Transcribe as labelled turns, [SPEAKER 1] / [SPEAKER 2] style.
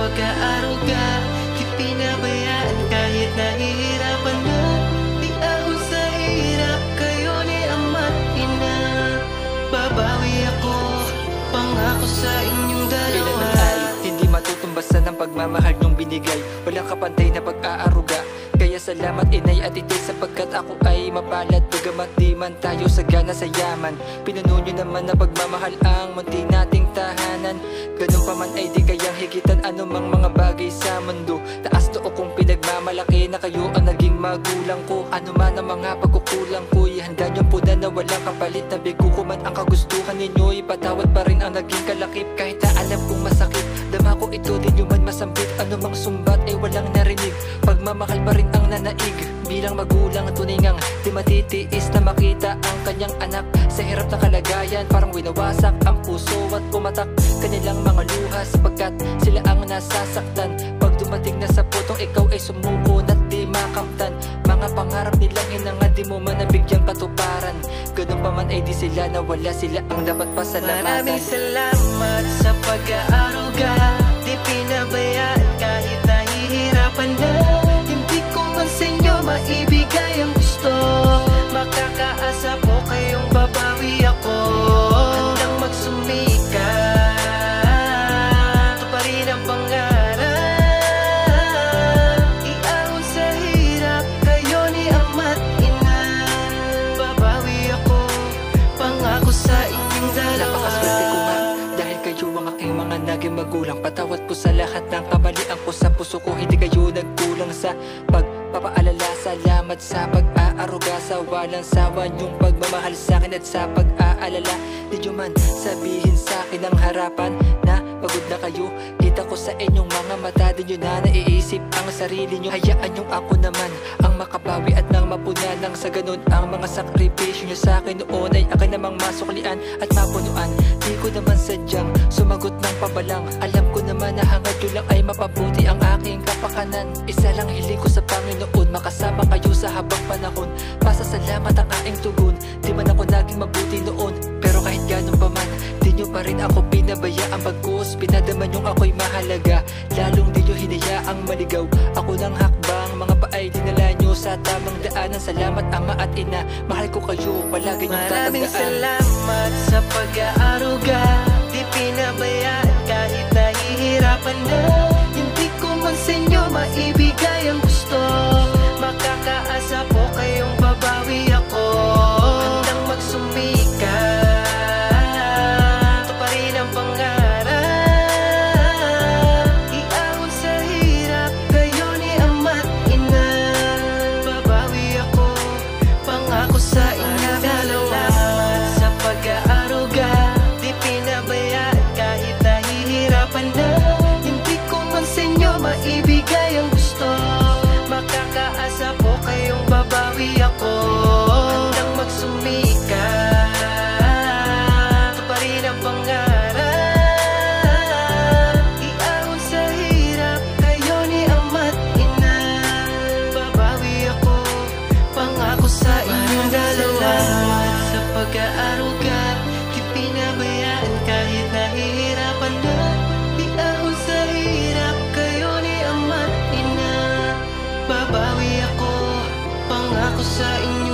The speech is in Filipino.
[SPEAKER 1] pag-aaruga, di pinabayaan kahit nahihirapan na. Di ahon sa hirap, kayo ni ama't ina. Babawi ako, pangako sa inyong dalawa.
[SPEAKER 2] Kailanman ay hindi matutumbasan ng pagmamahal niyong binigay. Walang kapantay na pag-aaruga. Kaya salamat inay at ite, sapagkat ako ay mapalad. Bagamat di man tayo sagana sa yaman, pinuno niyo naman na pagmamahal ang munti nating tahanan. Ganun pa man ay di kayang higitan anumang mga bagay sa mundo. Taas to kung pinagmamalaki na kayo ang naging magulang ko. Ano man ang mga pagkukulang ko, ihanda niyo po na walang kapalit. Na bigo ko man ang kagustuhan ninyo, ipatawad pa rin ang naging kalakip. Kahit na alam kong masakit, dama ko ito din nyo man masambit. Anumang sumbat ay walang narinig, pagmamahal pa rin ang nanaig. Bilang magulang tunay ngang di matitiis na makita ang kanyang anak sa hirap na kalagayan. Parang winawasak ang puso at pumatak kanilang mga luha, sapagkat sila ang nasasaktan. Pag dumating na sa putong ikaw ay sumuko at di makamtan. Mga pangarap nilang hinangad, di mo man nabigyang katuparan. Ganun pa man ay di sila nawala, sila ang dapat pasalamatan.
[SPEAKER 1] Maraming salamat sa pag-aaruga, di pinabayaan kahit nahihirapan na. Hindi ko man sa inyo maibigay ang gusto, makakaasa po kayong babawi ako. Handang magsumikap, ito pa rin ang pangarap. Iahon sa hirap, kayo ni ama't ina. Babawi ako, pangako sa inyong dalawa.
[SPEAKER 2] Napakaswerte ko nga dahil kayo ang aking mga naging magulang. Patawad po sa lahat ng kamalian ko sa puso ko, hindi kayo nagkulang sa pagpapaalala. Salamat sa pag-aaruga, sa walang sawa niyong pagmamahal sa akin at sa pag-aalala. Di nyo man sabihin sa akin ang harapan na pagod na kayo. Kita ko sa inyong mga mata, di nyo na naiisip ang sarili nyo. Hayaan nyong ako naman ang makabawi at nang mapuna. Nang sa ganun ang mga sakripisyo nyo sa akin noon ay akin namang masuklian at mapunuan. Di ko naman sadyang sumagot ng pabalang. Alam ko naman na hangad nyo lang ay mapabuti ang aking kapakanan. Isa lang hiling ko sa Panginoon, makasama kayo sa habang panahon. Pasasalamat ang aking tugon, di man ako naging mabuti noon. Pero kahit ganun pa man, di nyo pa rin ako pinabayaan. Bagkus pinadaman yung ako'y mahalaga, lalong di nyo hinayaang maligaw. Ako ng hakbang, mga paay dinala nyo sa tamang daanan. Salamat ama at ina, mahal ko kayo, palagi nyong tatandaan.
[SPEAKER 1] Maraming salamat sa pag-aaruga, di pinabayaan kahit nahihirapan na. Hindi ko man sa inyo maibigay ang gusto, makakaasa po kayong babawi ako. Handang magsumikap, ito pa rin ang pangarap. Iahon sa hirap, kayo ni ama't ina. Babawi ako, pangako sa inyong dalawa. Sa pag-aaruga, di pinabayaan kahit nahihirapan na. Hindi ko man sa inyo maibigay ang gusto, makakaasa po kayong babawi ako. Handang magsumikap, ito pa rin ang pangarap. Iahon sa hirap, kayo ni ama't ina. Babawi ako, pangako sa inyong dalawa. Sa pag-aaruga, di pinabayaan kahit nahihirapan na. Di ahon sa hirap, kayo ni ama't ina. Babawi ako, pangako sa inyo.